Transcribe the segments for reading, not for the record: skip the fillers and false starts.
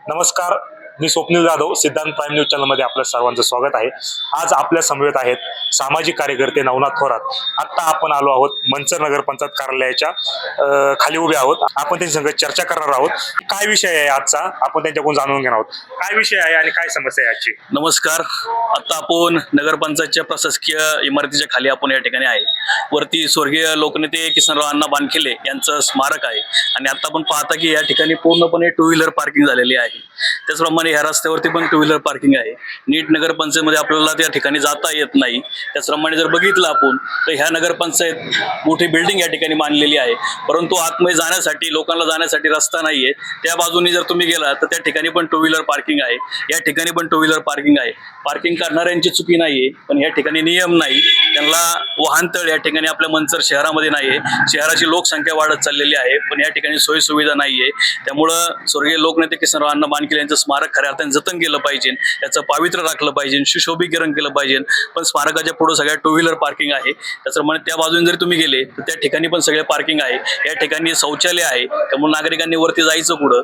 नमस्कार, मी स्वप्नील जाधव, सिद्धांत prime news चॅनलमध्ये आपल्या सर्वांचं स्वागत आहे। आज आपल्या समवेत आहेत सामाजिक कार्यकर्ते नवनाथ थोरात। आता आपण आलो आहोत मंचर नगर पंचायत कार्यालयाच्या खाली उभे आहोत। आपण त्यांच्या संग चर्चा करणार आहोत। काय विषय आहे आजचा आपण त्यांच्याकडून जाणून घेणार आहोत। काय विषय आहे आणि काय समस्या आहे आजची। नमस्कार, आता आपण नगरपंचायतच्या प्रशासकीय इमारतीच्या खाली आपण या ठिकाणी आहे। वरती स्वर्गीय लोकनेते किसनराव अण्णा बानखिले यांचं स्मारक आहे आणि आता आपण पाहता की या ठिकाणी पूर्णपणे टू व्हीलर पार्किंग झालेली आहे। त्याचप्रमाणे ह्या रस्त्यावरती पण टू व्हीलर पार्किंग आहे। नीट नगरपंचायतमध्ये आपल्याला त्या ठिकाणी जाता येत नाही। त्याचप्रमाणे जर बघितलं आपण तर ह्या नगरपंचायत मोठी बिल्डिंग या ठिकाणी बांधलेली आहे, परंतु आतमध्ये जाण्यासाठी लोकांना जाण्यासाठी रस्ता नाहीये। त्या बाजूनी जर तुम्ही गेला तर त्या ठिकाणी पण टू व्हीलर पार्किंग आहे, या ठिकाणी पण टू व्हीलर पार्किंग आहे। पार्किंग करणाऱ्यांची चुकी नाहीये, पण या ठिकाणी नियम नाही, त्यांना वाहनतळ या ठिकाणी आपल्या मंचर शहरामध्ये नाहीये। शहराची लोकसंख्या वाढत चाललेली आहे, पण या ठिकाणी सोयी सुविधा नाहीये। त्यामुळं स्वर्गीय लोकनेते किसनराव अण्णा बानखिले यांचं स्मारक खऱ्या अर्थाने जतन केलं पाहिजे, याचं पावित्र्य राखलं पाहिजे, सुशोभीकरण केलं पाहिजे। पण स्मारकाच्या पुढे सगळ्या टू व्हीलर पार्किंग आहे। त्याचप्रमाणे त्या बाजूने जरी तुम्ही गेले तर त्या ठिकाणी पण सगळे पार्किंग आहे। या ठिकाणी शौचालय आहे, त्यामुळे नागरिकांनी वरती जायचं कुठं,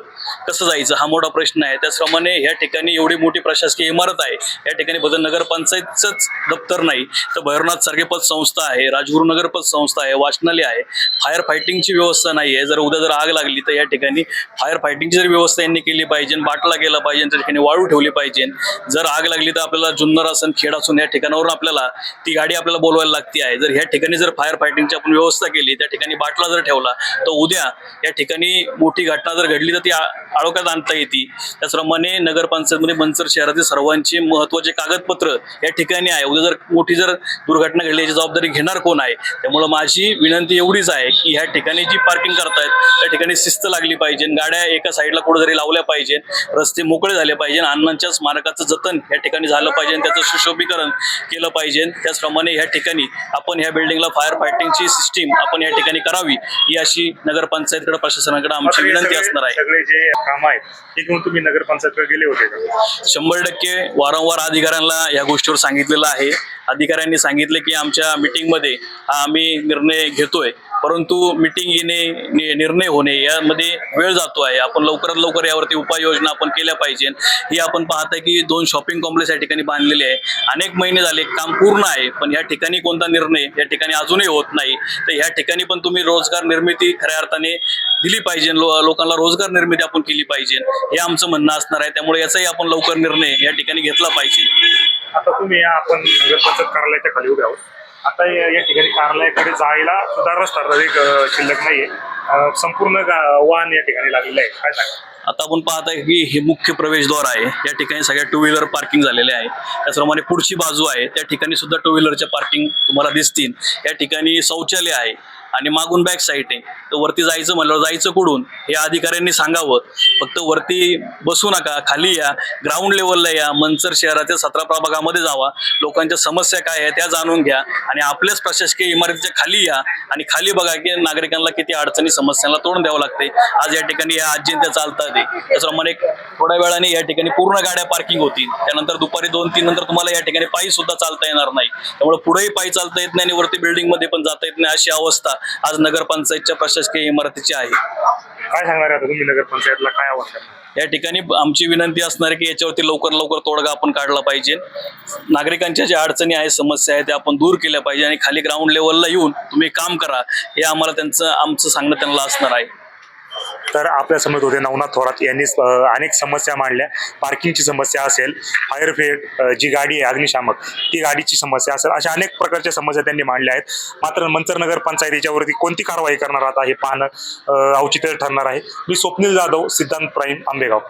कसं जायचं हा मोठा प्रश्न आहे। त्याचप्रमाणे या ठिकाणी एवढी मोठी प्रशासकीय इमारत आहे, या ठिकाणी फक्त नगरपंचायतच दप्तर नाही तर भैरवनाथ सारखे पतसंस्था आहे, राजगुरुनगर पतसंस्था आहे, वाचनालय आहे। फायर फायटिंगची व्यवस्था नाही आहे, जर उद्या जर आग लागली तर या ठिकाणी फायर फायटिंगची जर व्यवस्था यांनी केली पाहिजे, बाटला केला पाहिजे, त्या ठिकाणी वाळू ठेवली पाहिजे। जर आग लागली तर आपल्याला जुन्नर असून खेड असून या ठिकाणावरून आपल्याला ती गाडी आपल्याला बोलवायला लागते आहे। जर ह्या ठिकाणी जर फायर फायटिंगची आपण व्यवस्था केली, त्या ठिकाणी बाटला जर ठेवला तर उद्या या ठिकाणी मोठी घटना जर घडली तर ती आळोक्यात आणता येते। त्याचप्रमाणे नगरपंचायतमध्ये मंचर शहरातील सर्वांची महत्त्वाचे कागदपत्र या ठिकाणी आहे। उद्या जर मोठी जर दुर्घटना घडली याची जबाबदारी घेणार कोण आहे। त्यामुळे माझी विनंती एवढीच आहे की ह्या ठिकाणी जी पार्किंग करतायत त्या ठिकाणी शिस्त लागली पाहिजे, गाड्या एका साईडला कुठेतरी लावल्या पाहिजे, रस्ते मोकळे झाले पाहिजे, अण्णांच्या स्मारकाचं जतन या ठिकाणी झालं पाहिजे, त्याचं सुशोभीकरण केलं पाहिजे। त्याचप्रमाणे या ठिकाणी आपण ह्या बिल्डिंगला फायर फायटिंगची सिस्टीम आपण या ठिकाणी करावी, ही अशी नगरपंचायतकडे प्रशासनाकडे आमची विनंती असणार आहे। सगळे जे काम आहेत ते घेऊन तुम्ही नगरपंचायतकडे गेले होते का? 100% वारंवार अधिकाऱ्यांना या गोष्टीवर सांगितलेलं आहे। अधिकाऱ्यांनी सांगितले की आमच्या मीटिंगमध्ये आम्ही निर्णय घेतोय, परंतु मीटिंग येणे निर्णय होणे यामध्ये वेळ जातो आहे। आपण लवकरात लवकर यावरती उपाययोजना आपण केल्या पाहिजे। ही आपण पाहताय की 2 शॉपिंग कॉम्प्लेक्स या ठिकाणी बांधलेले आहे, अनेक महिने झाले काम पूर्ण आहे, पण या ठिकाणी कोणता निर्णय या ठिकाणी अजूनही होत नाही। तर या ठिकाणी पण तुम्ही रोजगार निर्मिती खऱ्या अर्थाने दिली पाहिजे, लोकांना रोजगार निर्मिती आपण केली पाहिजे, हे आमचं म्हणणं असणार आहे। त्यामुळे याचाही आपण लवकर निर्णय या ठिकाणी घेतला पाहिजे। आता तुम्ही आपण नगरपंचायत कार्यालयाच्या खाली उभे आहोत। आता या ठिकाणी कार्यालयाकडे जायला सुद्धा रस्ता शिल्लक नाहीये, संपूर्ण वाहन या ठिकाणी लागलेलं आहे। काय सांगा? आता आपण पाहताय की हे मुख्य प्रवेशद्वार आहे, या ठिकाणी सगळ्या टू व्हीलर पार्किंग झालेले आहे। त्याचप्रमाणे पुढची बाजू आहे, त्या ठिकाणी सुद्धा टू व्हीलरच्या पार्किंग तुम्हाला दिसतील। या ठिकाणी शौचालय आहे आणि मागून बॅक साईड आहे, तर वरती जायचं म्हणलं जायचं कुठून हे अधिकाऱ्यांनी सांगावं। फक्त वरती बसू नका, खाली या, ग्राउंड लेवलला या, मंचर शहराच्या 17 प्रभागामध्ये जावा, लोकांच्या समस्या काय आहे त्या जाणून घ्या आणि आपल्याच प्रशासकीय इमारतीच्या खाली या आणि खाली बघा की नागरिकांना किती अडचणी समस्यांना तोंड द्यावं लागते। आज या ठिकाणी या आजींत्या चालतात, त्याचप्रमाणे थोड्या वेळाने या ठिकाणी पूर्ण गाड्या पार्किंग होतील, त्यानंतर दुपारी 2-3 नंतर तुम्हाला या ठिकाणी पायी सुद्धा चालता येणार नाही। त्यामुळे पुढेही पायी चालता येत नाही आणि वरती बिल्डिंग मध्ये पण जाता येत नाही, अशी अवस्था आज नगरपंचायतच्या प्रशासकीय इमारतीची आहे। काय सांगणार आता तुम्ही नगरपंचायतला, काय आव्हान? या ठिकाणी आमची विनंती असणार आहे की याच्यावरती लवकर लवकर तोडगा आपण काढला पाहिजे। नागरिकांच्या ज्या अडचणी आहेत, समस्या आहेत, त्या आपण दूर केल्या पाहिजे आणि खाली ग्राउंड लेवलला येऊन तुम्ही काम करा, हे आम्हाला आमचं सांगणं त्यांना असणार आहे। तर आपल्या समोर होते नवनाथ थोरात यांनी अनेक समस्या मांडल्या। पार्किंगची समस्या असेल, फायर ब्रिगेड जी गाडी आहे अग्निशामक ती गाडीची समस्या असेल, अशा अनेक प्रकारच्या समस्या त्यांनी मांडल्या आहेत। मात्र मंचर नगर पंचायतीच्यावरती कोणती कारवाई करणार आता हे पाहणं औचित्य ठरणार आहे। मी स्वप्नील जाधव, सिद्धांत प्राईम, आंबेगाव।